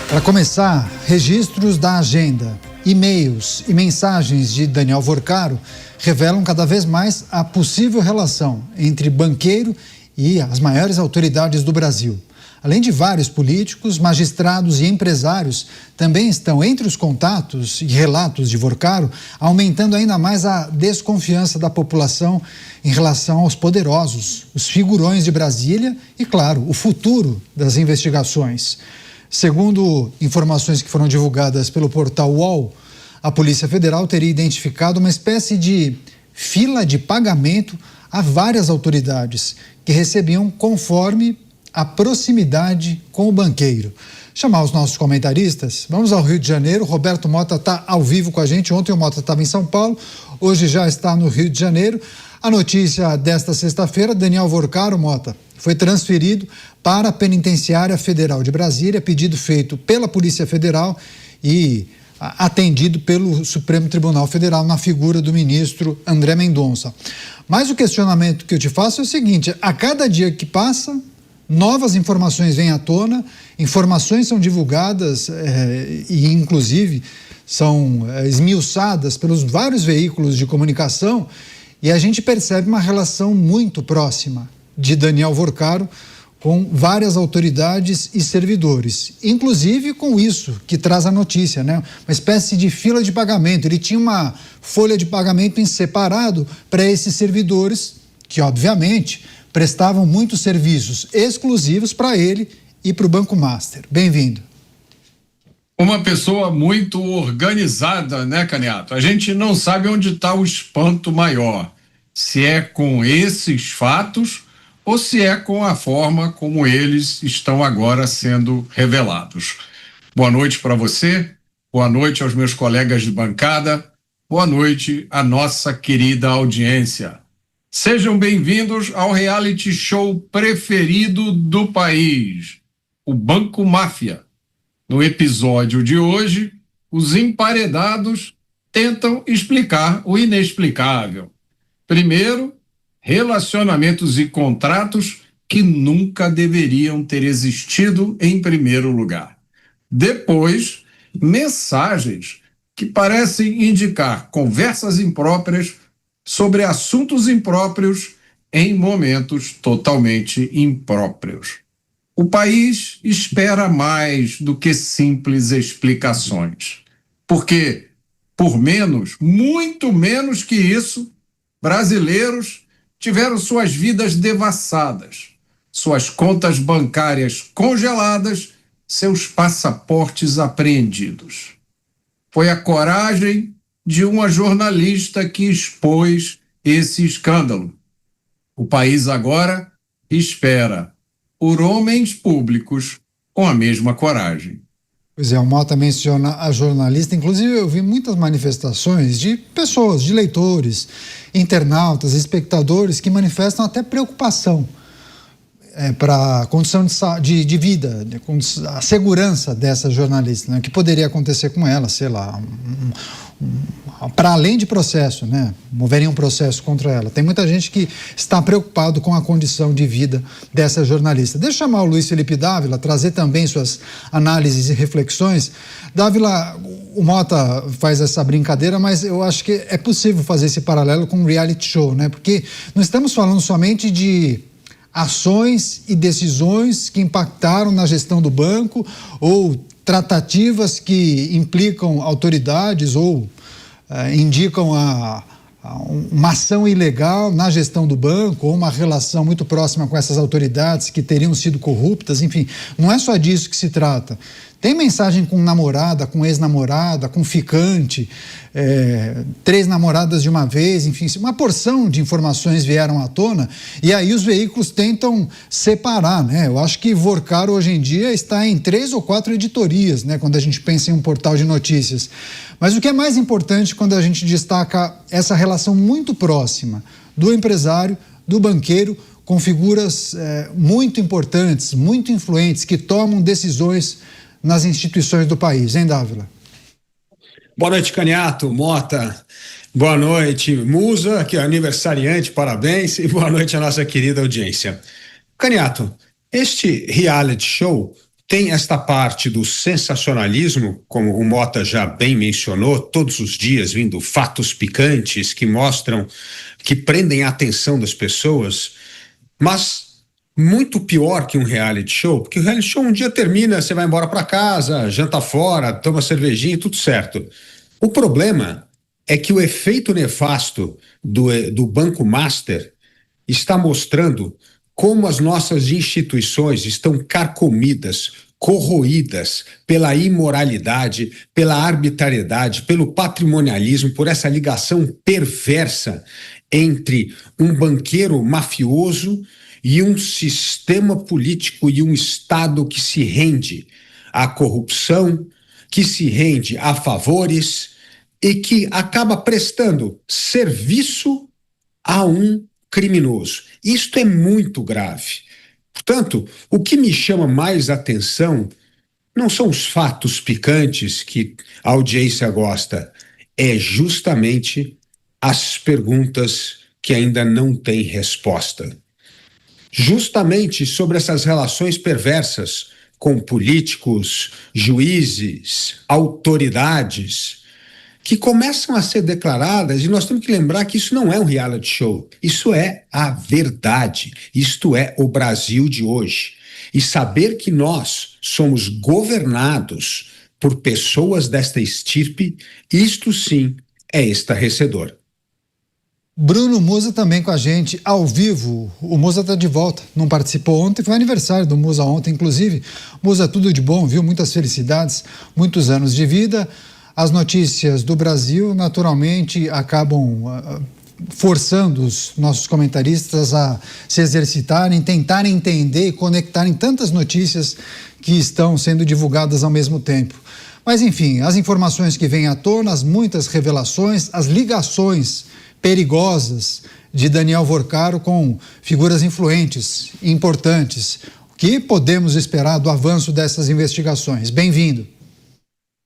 Para começar, registros da agenda, e-mails e mensagens de Daniel Vorcaro revelam cada vez mais a possível relação entre banqueiro e as maiores autoridades do Brasil. Além de vários políticos, magistrados e empresários também estão entre os contatos e relatos de Vorcaro, aumentando ainda mais a desconfiança da população em relação aos poderosos, os figurões de Brasília e, claro, o futuro das investigações. Segundo informações que foram divulgadas pelo portal UOL, a Polícia Federal teria identificado uma espécie de fila de pagamento a várias autoridades que recebiam conforme a proximidade com o banqueiro. Chamar os nossos comentaristas, vamos ao Rio de Janeiro. Roberto Mota está ao vivo com a gente. Ontem o Mota estava em São Paulo, hoje já está no Rio de Janeiro. A notícia desta sexta-feira: Daniel Vorcaro, Mota, foi transferido para a Penitenciária Federal de Brasília, pedido feito pela Polícia Federal e atendido pelo Supremo Tribunal Federal na figura do ministro André Mendonça. Mas o questionamento que eu te faço é o seguinte: a cada dia que passa, novas informações vêm à tona, informações são divulgadas e, inclusive, são esmiuçadas pelos vários veículos de comunicação, e a gente percebe uma relação muito próxima de Daniel Vorcaro com várias autoridades e servidores, inclusive com isso que traz a notícia, né? Uma espécie de fila de pagamento. Ele tinha uma folha de pagamento em separado para esses servidores que, obviamente, prestavam muitos serviços exclusivos para ele e para o Banco Master. Bem-vindo. Uma pessoa muito organizada, né, Caniato? A gente não sabe onde está o espanto maior, se é com esses fatos ou se é com a forma como eles estão agora sendo revelados. Boa noite para você, boa noite aos meus colegas de bancada, boa noite à nossa querida audiência. Sejam bem-vindos ao reality show preferido do país, o Banco Máfia. No episódio de hoje, os emparedados tentam explicar o inexplicável. Primeiro, relacionamentos e contratos que nunca deveriam ter existido em primeiro lugar. Depois, mensagens que parecem indicar conversas impróprias sobre assuntos impróprios em momentos totalmente impróprios. O país espera mais do que simples explicações, porque, por menos, muito menos que isso, brasileiros tiveram suas vidas devassadas, suas contas bancárias congeladas, seus passaportes apreendidos. Foi a coragem de uma jornalista que expôs esse escândalo. O país agora espera por homens públicos com a mesma coragem. Pois é, o Mota menciona a jornalista. Inclusive, eu vi muitas manifestações de pessoas, de leitores, internautas, espectadores, que manifestam até preocupação para a condição de vida, a segurança dessa jornalista, né? O que poderia acontecer com ela, sei lá, para além de processo, né? Moveria um processo contra ela. Tem muita gente que está preocupado com a condição de vida dessa jornalista. Deixa eu chamar o Luiz Felipe Dávila, trazer também suas análises e reflexões. Dávila, o Mota faz essa brincadeira, mas eu acho que é possível fazer esse paralelo com um reality show, né? Porque não estamos falando somente de ações e decisões que impactaram na gestão do banco ou tratativas que implicam autoridades ou indicam uma ação ilegal na gestão do banco ou uma relação muito próxima com essas autoridades que teriam sido corruptas. Enfim, não é só disso que se trata. Tem mensagem com namorada, com ex-namorada, com ficante, 3 namoradas de uma vez, enfim, uma porção de informações vieram à tona e aí os veículos tentam separar, né? Eu acho que Vorcaro hoje em dia está em 3 ou 4 editorias, né? Quando a gente pensa em um portal de notícias. Mas o que é mais importante quando a gente destaca essa relação muito próxima do empresário, do banqueiro, com figuras muito importantes, muito influentes, que tomam decisões nas instituições do país, hein, Dávila? Boa noite, Caniato, Mota, boa noite, Musa, que é aniversariante, parabéns, e boa noite à nossa querida audiência. Caniato, este reality show tem esta parte do sensacionalismo, como o Mota já bem mencionou, todos os dias vindo fatos picantes que mostram, que prendem a atenção das pessoas, mas muito pior que um reality show, porque o reality show um dia termina, você vai embora para casa, janta fora, toma cervejinha, tudo certo. O problema é que o efeito nefasto do Banco Master está mostrando como as nossas instituições estão carcomidas, corroídas pela imoralidade, pela arbitrariedade, pelo patrimonialismo, por essa ligação perversa entre um banqueiro mafioso e um sistema político e um Estado que se rende à corrupção, que se rende a favores e que acaba prestando serviço a um criminoso. Isto é muito grave. Portanto, o que me chama mais atenção não são os fatos picantes que a audiência gosta, é justamente as perguntas que ainda não têm resposta. Justamente sobre essas relações perversas com políticos, juízes, autoridades, que começam a ser declaradas, e nós temos que lembrar que isso não é um reality show, isso é a verdade, isto é o Brasil de hoje. E saber que nós somos governados por pessoas desta estirpe, isto sim é estarrecedor. Bruno Musa também com a gente ao vivo. O Musa está de volta, não participou ontem, foi aniversário do Musa ontem, inclusive. Musa, tudo de bom, viu? Muitas felicidades, muitos anos de vida. As notícias do Brasil, naturalmente, acabam forçando os nossos comentaristas a se exercitarem, tentarem entender e conectarem tantas notícias que estão sendo divulgadas ao mesmo tempo. Mas, enfim, as informações que vêm à tona, as muitas revelações, as ligações perigosas de Daniel Vorcaro com figuras influentes, importantes. O que podemos esperar do avanço dessas investigações? Bem-vindo.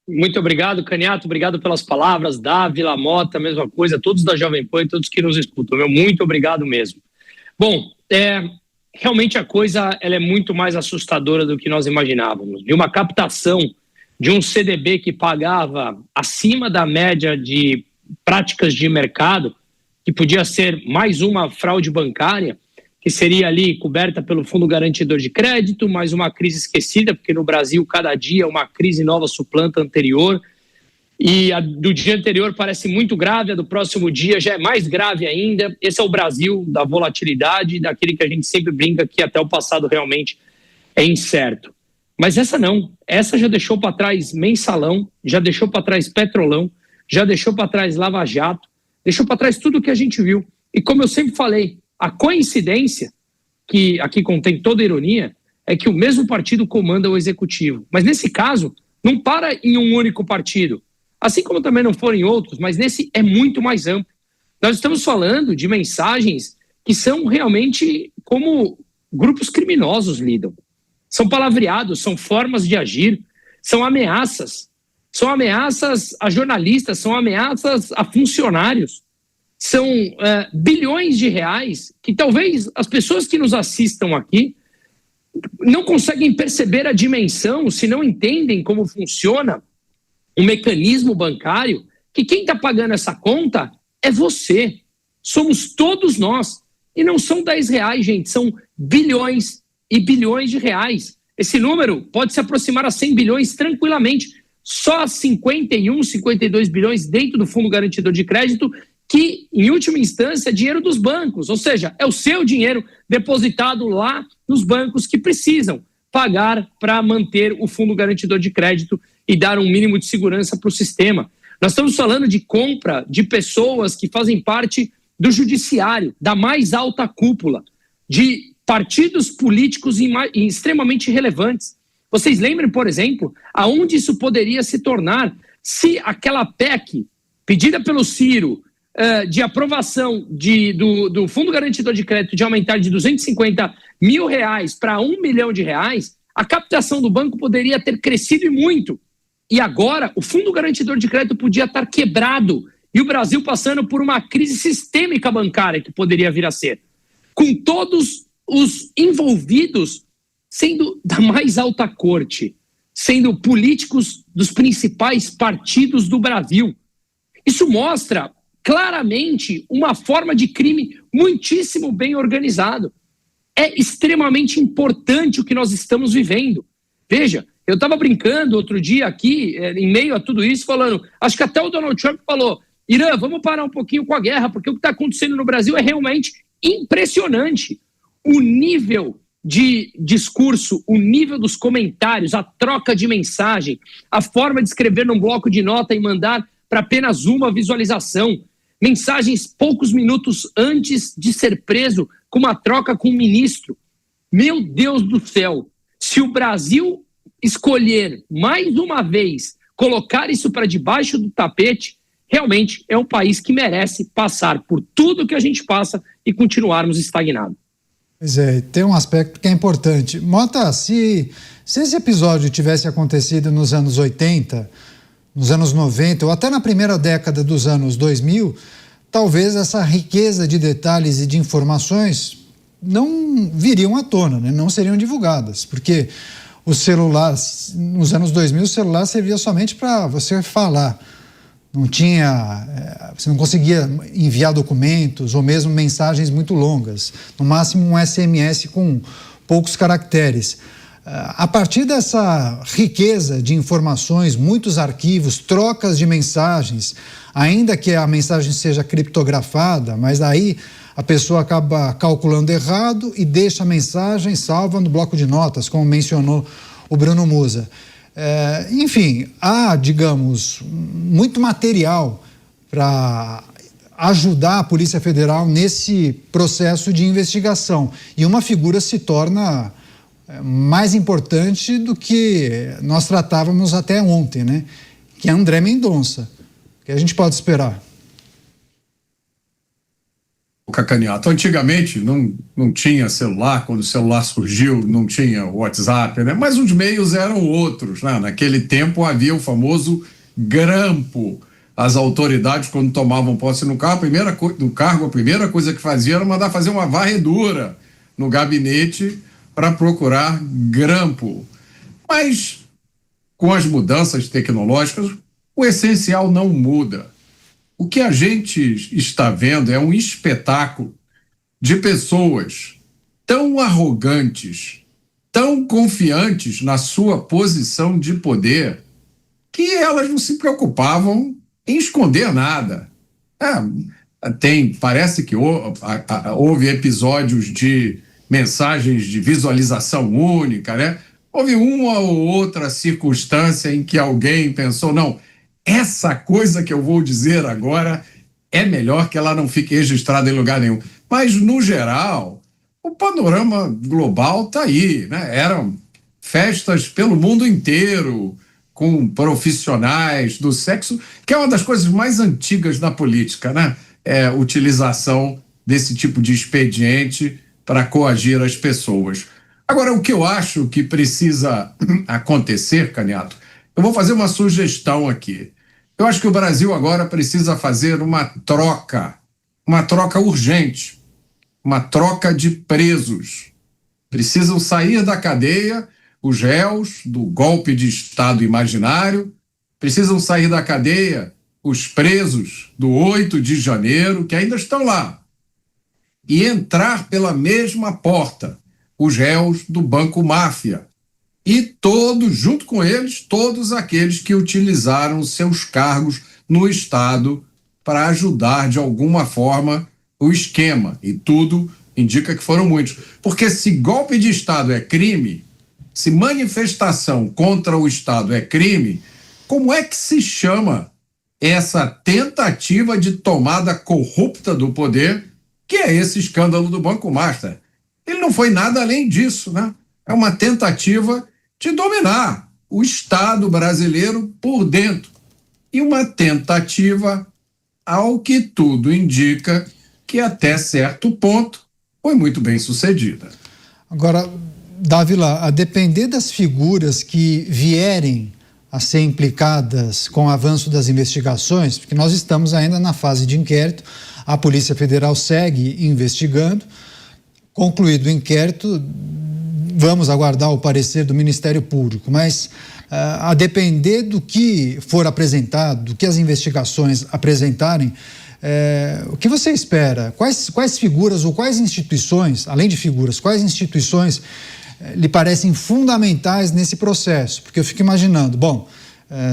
Muito obrigado, Caniato, obrigado pelas palavras, Dávila, Mota, mesma coisa, todos da Jovem Pan e todos que nos escutam, muito obrigado mesmo. Bom, realmente a coisa ela é muito mais assustadora do que nós imaginávamos. De uma captação de um CDB que pagava acima da média de práticas de mercado, que podia ser mais uma fraude bancária, que seria ali coberta pelo Fundo Garantidor de Crédito, mais uma crise esquecida, porque no Brasil cada dia uma crise nova suplanta a anterior, e a do dia anterior parece muito grave, a do próximo dia já é mais grave ainda. Esse é o Brasil da volatilidade, daquele que a gente sempre brinca que até o passado realmente é incerto. Mas essa não, essa já deixou para trás Mensalão, já deixou para trás Petrolão, já deixou para trás Lava Jato, deixou para trás tudo o que a gente viu. E como eu sempre falei, a coincidência, que aqui contém toda a ironia, é que o mesmo partido comanda o executivo. Mas nesse caso, não para em um único partido, assim como também não foram em outros, mas nesse é muito mais amplo. Nós estamos falando de mensagens que são realmente como grupos criminosos lidam. São palavreados, são formas de agir, são ameaças. São ameaças a jornalistas, são ameaças a funcionários. São bilhões de reais que talvez as pessoas que nos assistam aqui não conseguem perceber a dimensão, se não entendem como funciona o mecanismo bancário, que quem está pagando essa conta é você. Somos todos nós. E não são 10 reais, gente, são bilhões e bilhões de reais. Esse número pode se aproximar a 100 bilhões tranquilamente. Só 51, 52 bilhões dentro do Fundo Garantidor de Crédito, que, em última instância, é dinheiro dos bancos, ou seja, é o seu dinheiro depositado lá nos bancos que precisam pagar para manter o Fundo Garantidor de Crédito e dar um mínimo de segurança para o sistema. Nós estamos falando de compra de pessoas que fazem parte do judiciário, da mais alta cúpula, de partidos políticos extremamente relevantes. Vocês lembram, por exemplo, aonde isso poderia se tornar se aquela PEC pedida pelo Ciro de aprovação do Fundo Garantidor de Crédito de aumentar de 250 mil reais para 1 milhão de reais, a captação do banco poderia ter crescido e muito. E agora o Fundo Garantidor de Crédito podia estar quebrado e o Brasil passando por uma crise sistêmica bancária que poderia vir a ser. Com todos os envolvidos sendo da mais alta corte, sendo políticos dos principais partidos do Brasil. Isso mostra claramente uma forma de crime muitíssimo bem organizado. É extremamente importante o que nós estamos vivendo. Veja, eu estava brincando outro dia aqui, em meio a tudo isso, falando, acho que até o Donald Trump falou, Irã, vamos parar um pouquinho com a guerra, porque o que está acontecendo no Brasil é realmente impressionante. O nível de discurso, o nível dos comentários, a troca de mensagem, a forma de escrever num bloco de nota e mandar para apenas uma visualização, mensagens poucos minutos antes de ser preso, com uma troca com o ministro. Meu Deus do céu, se o Brasil escolher mais uma vez colocar isso para debaixo do tapete, realmente é um país que merece passar por tudo que a gente passa e continuarmos estagnados. Pois é, tem um aspecto que é importante. Mota, se esse episódio tivesse acontecido nos anos 80, nos anos 90, ou até na primeira década dos anos 2000, talvez essa riqueza de detalhes e de informações não viriam à tona, né? Não seriam divulgadas, porque o celular, nos anos 2000, o celular servia somente para você falar. Não tinha, você não conseguia enviar documentos ou mesmo mensagens muito longas, no máximo um SMS com poucos caracteres. A partir dessa riqueza de informações, muitos arquivos, trocas de mensagens, ainda que a mensagem seja criptografada, mas aí a pessoa acaba calculando errado e deixa a mensagem salva no bloco de notas, como mencionou o Bruno Musa. Enfim, há, digamos, muito material para ajudar a Polícia Federal nesse processo de investigação. E uma figura se torna mais importante do que nós tratávamos até ontem, né? Que é André Mendonça. O que a gente pode esperar? Cacaniato, antigamente não tinha celular, quando o celular surgiu não tinha WhatsApp, né? Mas os meios eram outros, né? Naquele tempo havia o famoso grampo. As autoridades, quando tomavam posse no cargo, a primeira coisa que faziam era mandar fazer uma varredura no gabinete para procurar grampo. Mas com as mudanças tecnológicas, o essencial não muda. O que a gente está vendo é um espetáculo de pessoas tão arrogantes, tão confiantes na sua posição de poder, que elas não se preocupavam em esconder nada. Parece que houve episódios de mensagens de visualização única, né? Houve uma ou outra circunstância em que alguém pensou, não, essa coisa que eu vou dizer agora é melhor que ela não fique registrada em lugar nenhum. Mas, no geral, o panorama global está aí, né? Eram festas pelo mundo inteiro, com profissionais do sexo, que é uma das coisas mais antigas da política, né? É a utilização desse tipo de expediente para coagir as pessoas. Agora, o que eu acho que precisa acontecer, Caniato, eu vou fazer uma sugestão aqui. Eu acho que o Brasil agora precisa fazer uma troca urgente, uma troca de presos. Precisam sair da cadeia os réus do golpe de Estado imaginário, precisam sair da cadeia os presos do 8 de janeiro, que ainda estão lá, e entrar pela mesma porta os réus do Banco Máfia. E todos, junto com eles, todos aqueles que utilizaram seus cargos no Estado para ajudar de alguma forma o esquema. E tudo indica que foram muitos. Porque se golpe de Estado é crime, se manifestação contra o Estado é crime, como é que se chama essa tentativa de tomada corrupta do poder, que é esse escândalo do Banco Master? Ele não foi nada além disso, né? É uma tentativa de dominar o Estado brasileiro por dentro. E uma tentativa, ao que tudo indica, que até certo ponto foi muito bem sucedida. Agora, Dávila, a depender das figuras que vierem a ser implicadas com o avanço das investigações, porque nós estamos ainda na fase de inquérito, a Polícia Federal segue investigando. Concluído o inquérito, vamos aguardar o parecer do Ministério Público, mas a depender do que for apresentado, do que as investigações apresentarem, o que você espera? Quais figuras ou quais instituições, além de figuras, quais instituições lhe parecem fundamentais nesse processo? Porque eu fico imaginando,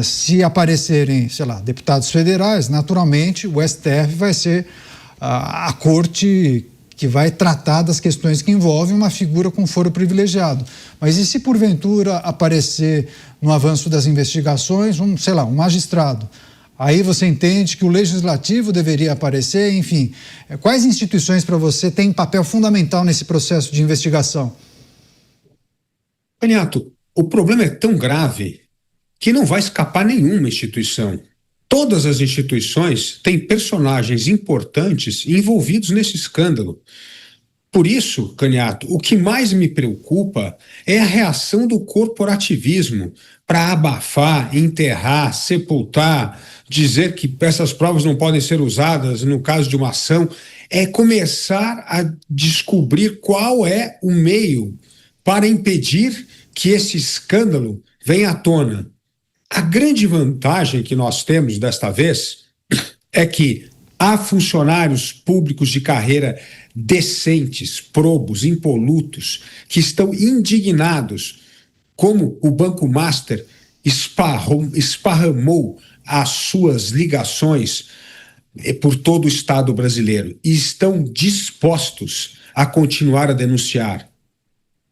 se aparecerem, sei lá, deputados federais, naturalmente o STF vai ser a corte que vai tratar das questões que envolvem uma figura com foro privilegiado. Mas e se porventura aparecer no avanço das investigações, um magistrado? Aí você entende que o legislativo deveria aparecer, enfim. Quais instituições para você têm papel fundamental nesse processo de investigação? Caniato, o problema é tão grave que não vai escapar nenhuma instituição. Todas as instituições têm personagens importantes envolvidos nesse escândalo. Por isso, Caniato, o que mais me preocupa é a reação do corporativismo para abafar, enterrar, sepultar, dizer que essas provas não podem ser usadas no caso de uma ação. É começar a descobrir qual é o meio para impedir que esse escândalo venha à tona. A grande vantagem que nós temos desta vez é que há funcionários públicos de carreira decentes, probos, impolutos, que estão indignados, como o Banco Master esparramou as suas ligações por todo o Estado brasileiro e estão dispostos a continuar a denunciar.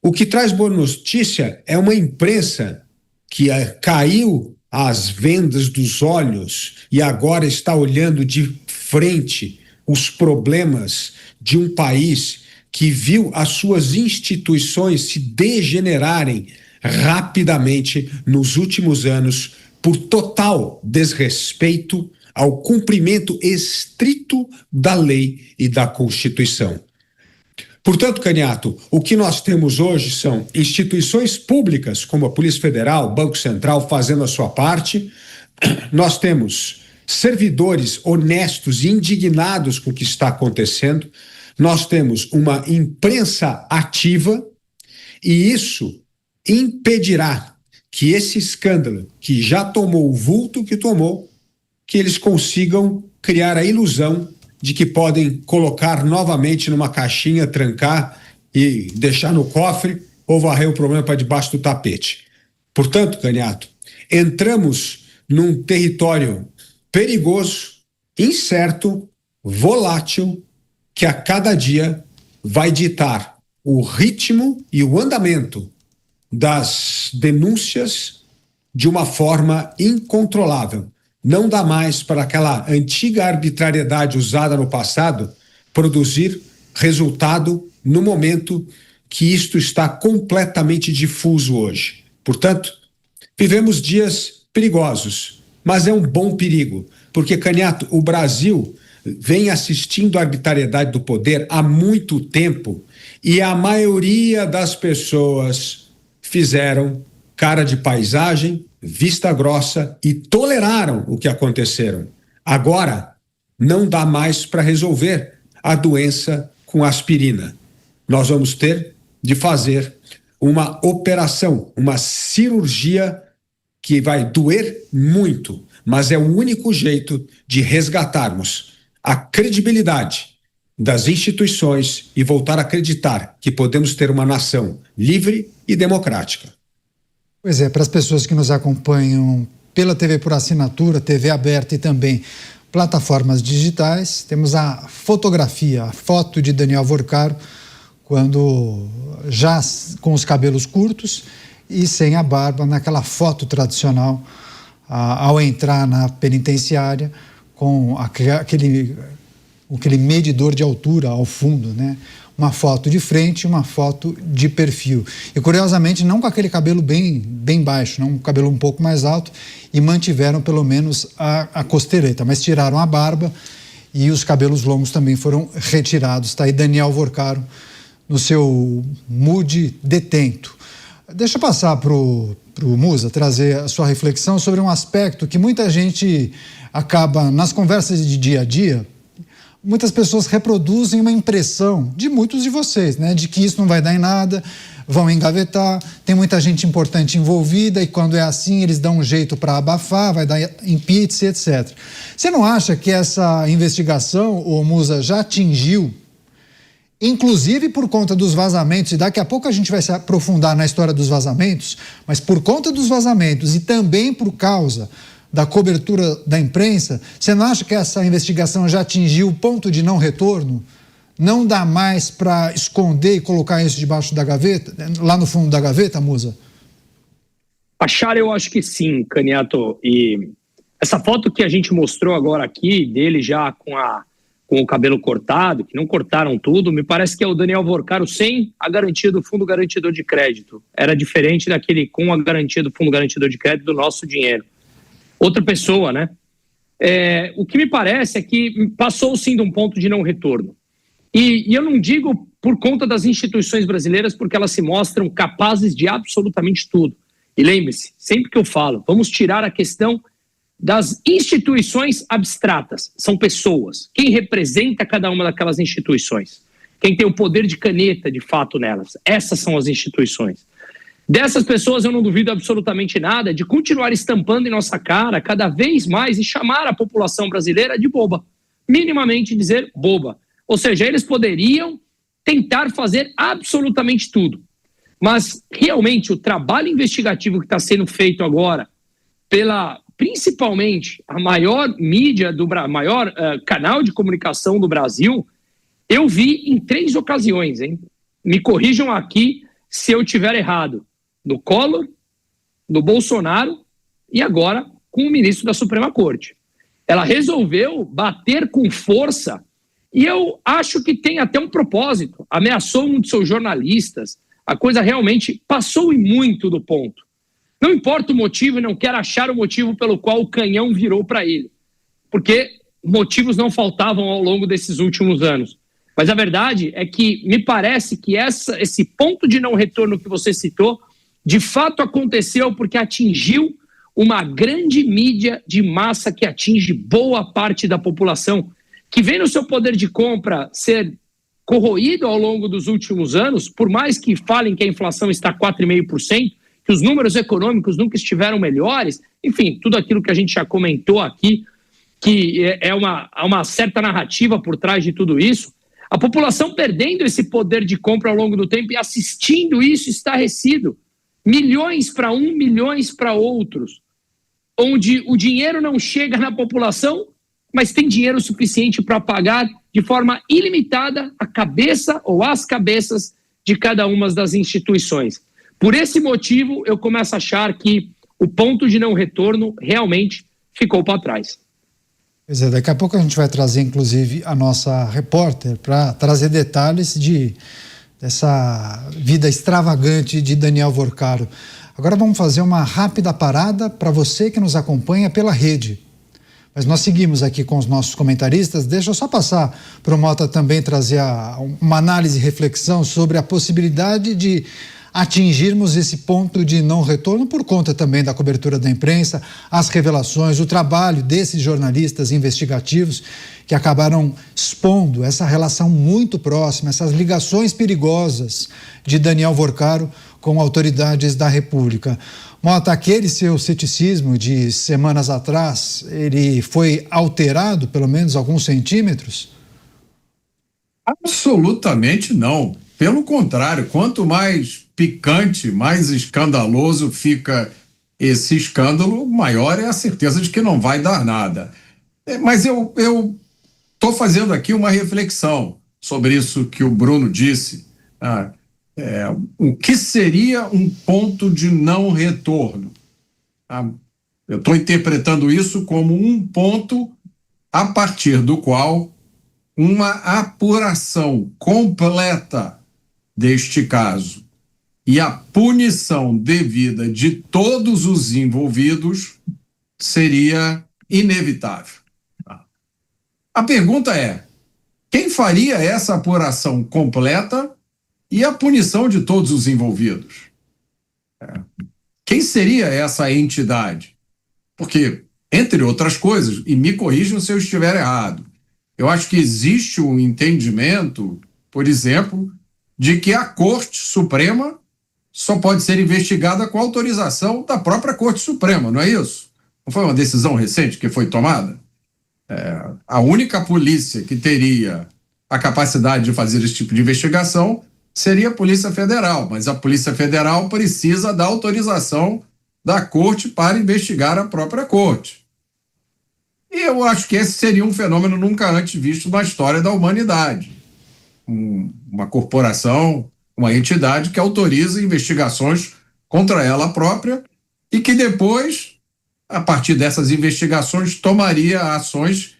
O que traz boa notícia é uma imprensa que caiu às vendas dos olhos e agora está olhando de frente os problemas de um país que viu as suas instituições se degenerarem rapidamente nos últimos anos por total desrespeito ao cumprimento estrito da lei e da Constituição. Portanto, Caniato, o que nós temos hoje são instituições públicas, como a Polícia Federal, Banco Central, fazendo a sua parte. Nós temos servidores honestos e indignados com o que está acontecendo. Nós temos uma imprensa ativa e isso impedirá que esse escândalo, que já tomou o vulto que tomou, que eles consigam criar a ilusão de que podem colocar novamente numa caixinha, trancar e deixar no cofre ou varrer o problema para debaixo do tapete. Portanto, Caniato, entramos num território perigoso, incerto, volátil, que a cada dia vai ditar o ritmo e o andamento das denúncias de uma forma incontrolável. Não dá mais para aquela antiga arbitrariedade usada no passado produzir resultado no momento que isto está completamente difuso hoje. Portanto, vivemos dias perigosos, mas é um bom perigo, porque, Caniato, o Brasil vem assistindo à arbitrariedade do poder há muito tempo e a maioria das pessoas fizeram cara de paisagem, vista grossa e toleraram o que aconteceram. Agora, não dá mais para resolver a doença com aspirina. Nós vamos ter de fazer uma operação, uma cirurgia que vai doer muito, mas é o único jeito de resgatarmos a credibilidade das instituições e voltar a acreditar que podemos ter uma nação livre e democrática. Pois é, para as pessoas que nos acompanham pela TV por assinatura, TV aberta e também plataformas digitais, temos a fotografia, a foto de Daniel Vorcaro, quando já com os cabelos curtos e sem a barba, naquela foto tradicional, ao entrar na penitenciária, com aquele medidor de altura ao fundo, né? Uma foto de frente e uma foto de perfil. E, curiosamente, não com aquele cabelo bem baixo, não, um cabelo um pouco mais alto, e mantiveram pelo menos a costereta, mas tiraram a barba e os cabelos longos também foram retirados. Está aí Daniel Vorcaro no seu mood detento. Deixa eu passar para o Musa trazer a sua reflexão sobre um aspecto que muita gente acaba, nas conversas de dia a dia, muitas pessoas reproduzem uma impressão de muitos de vocês, né, de que isso não vai dar em nada, vão engavetar, tem muita gente importante envolvida e quando é assim eles dão um jeito para abafar, vai dar impeach, etc. Você não acha que essa investigação, ô Musa, já atingiu, inclusive por conta dos vazamentos, e daqui a pouco a gente vai se aprofundar na história dos vazamentos, mas por conta dos vazamentos e também por causa da cobertura da imprensa, você não acha que essa investigação já atingiu o ponto de não retorno? Não dá mais para esconder e colocar isso debaixo da gaveta, lá no fundo da gaveta, Musa? Achar, eu acho que sim, Caniato. E essa foto que a gente mostrou agora aqui, dele já com o cabelo cortado, que não cortaram tudo, me parece que é o Daniel Vorcaro sem a garantia do Fundo Garantidor de Crédito. Era diferente daquele com a garantia do Fundo Garantidor de Crédito do nosso dinheiro. Outra pessoa, né? O que me parece é que passou sim de um ponto de não retorno. E eu não digo por conta das instituições brasileiras, porque elas se mostram capazes de absolutamente tudo. E lembre-se, sempre que eu falo, vamos tirar a questão das instituições abstratas. São pessoas. Quem representa cada uma daquelas instituições? Quem tem o poder de caneta, de fato, nelas? Essas são as instituições. Dessas pessoas eu não duvido absolutamente nada de continuar estampando em nossa cara cada vez mais e chamar a população brasileira de boba. Minimamente dizer boba. Ou seja, eles poderiam tentar fazer absolutamente tudo. Mas, realmente, o trabalho investigativo que está sendo feito agora pela, principalmente, a maior mídia, maior canal de comunicação do Brasil, eu vi em 3 ocasiões, hein? Me corrijam aqui se eu estiver errado. Do Collor, do Bolsonaro e agora com o ministro da Suprema Corte. Ela resolveu bater com força e eu acho que tem até um propósito. Ameaçou um de seus jornalistas. A coisa realmente passou e muito do ponto. Não importa o motivo e não quero achar o motivo pelo qual o canhão virou para ele. Porque motivos não faltavam ao longo desses últimos anos. Mas a verdade é que me parece que esse ponto de não retorno que você citou de fato aconteceu porque atingiu uma grande mídia de massa que atinge boa parte da população, que vem no seu poder de compra ser corroído ao longo dos últimos anos, por mais que falem que a inflação está 4,5%, que os números econômicos nunca estiveram melhores, enfim, tudo aquilo que a gente já comentou aqui, que há uma certa narrativa por trás de tudo isso, a população perdendo esse poder de compra ao longo do tempo e assistindo isso estarrecido. Milhões para um, milhões para outros, onde o dinheiro não chega na população, mas tem dinheiro suficiente para pagar de forma ilimitada a cabeça ou as cabeças de cada uma das instituições. Por esse motivo, eu começo a achar que o ponto de não retorno realmente ficou para trás. Pois é, daqui a pouco a gente vai trazer, inclusive, a nossa repórter para trazer detalhes dessa vida extravagante de Daniel Vorcaro. Agora vamos fazer uma rápida parada para você que nos acompanha pela rede. Mas nós seguimos aqui com os nossos comentaristas. Deixa eu só passar para o Mota também trazer uma análise e reflexão sobre a possibilidade de atingirmos esse ponto de não retorno por conta também da cobertura da imprensa, as revelações, o trabalho desses jornalistas investigativos que acabaram expondo essa relação muito próxima, essas ligações perigosas de Daniel Vorcaro com autoridades da República. Mota, aquele seu ceticismo de semanas atrás, ele foi alterado pelo menos alguns centímetros? Absolutamente não. Pelo contrário, quanto mais picante, mais escandaloso fica esse escândalo, maior é a certeza de que não vai dar nada. Mas eu estou fazendo aqui uma reflexão sobre isso que o Bruno disse. O que seria um ponto de não retorno? Eu estou interpretando isso como um ponto a partir do qual uma apuração completa deste caso e a punição devida de todos os envolvidos seria inevitável. A pergunta é: quem faria essa apuração completa e a punição de todos os envolvidos? Quem seria essa entidade? Porque, entre outras coisas, e me corrijam se eu estiver errado, eu acho que existe um entendimento, por exemplo, de que a Corte Suprema só pode ser investigada com autorização da própria Corte Suprema, não é isso? Não foi uma decisão recente que foi tomada? A única polícia que teria a capacidade de fazer esse tipo de investigação seria a Polícia Federal, mas a Polícia Federal precisa da autorização da Corte para investigar a própria Corte. E eu acho que esse seria um fenômeno nunca antes visto na história da humanidade. Uma corporação, uma entidade que autoriza investigações contra ela própria e que depois, a partir dessas investigações, tomaria ações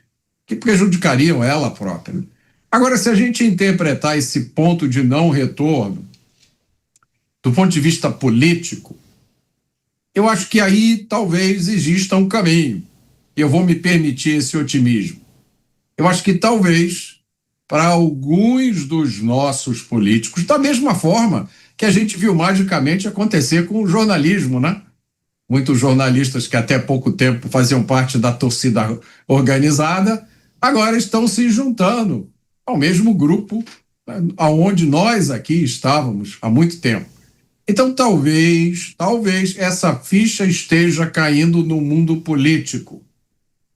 que prejudicariam ela própria. Agora, se a gente interpretar esse ponto de não retorno do ponto de vista político, eu acho que aí talvez exista um caminho. Eu vou me permitir esse otimismo. Eu acho que talvez, para alguns dos nossos políticos, da mesma forma que a gente viu magicamente acontecer com o jornalismo, né? Muitos jornalistas que até pouco tempo faziam parte da torcida organizada, agora estão se juntando ao mesmo grupo aonde nós aqui estávamos há muito tempo. Então, talvez essa ficha esteja caindo no mundo político.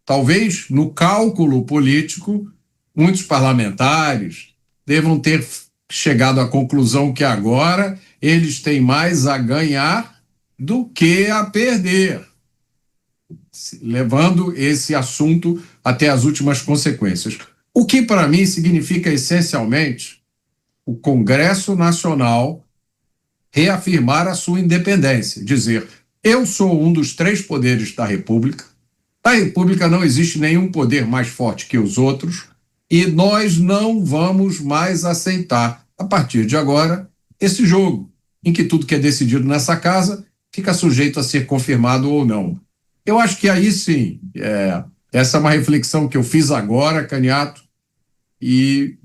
Talvez, no cálculo político, muitos parlamentares devam ter chegado à conclusão que agora eles têm mais a ganhar do que a perder, levando esse assunto até as últimas consequências. O que, para mim, significa essencialmente o Congresso Nacional reafirmar a sua independência, dizer: eu sou um dos 3 poderes da República, na República não existe nenhum poder mais forte que os outros e nós não vamos mais aceitar, a partir de agora, esse jogo, em que tudo que é decidido nessa casa fica sujeito a ser confirmado ou não. Eu acho que aí sim, essa é uma reflexão que eu fiz agora, Caniato, e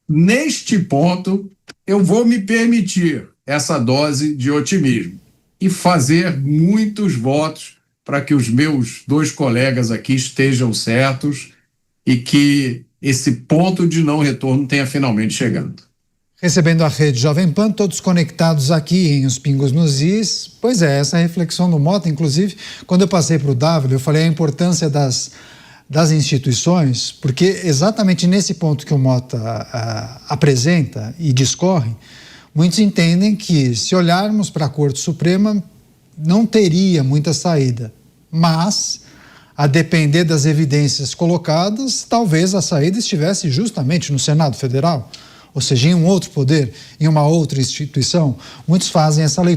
neste ponto eu vou me permitir essa dose de otimismo e fazer muitos votos para que os meus 2 colegas aqui estejam certos e que esse ponto de não retorno tenha finalmente chegado. Recebendo a Rede Jovem Pan, todos conectados aqui em Os Pingos nos Is. Pois é, essa reflexão do Mota, inclusive, quando eu passei para o Dávila, eu falei a importância das instituições, porque exatamente nesse ponto que o Mota apresenta e discorre, muitos entendem que, se olharmos para a Corte Suprema, não teria muita saída, mas, a depender das evidências colocadas, talvez a saída estivesse justamente no Senado Federal, ou seja, em um outro poder, em uma outra instituição. Muitos fazem essa leitura.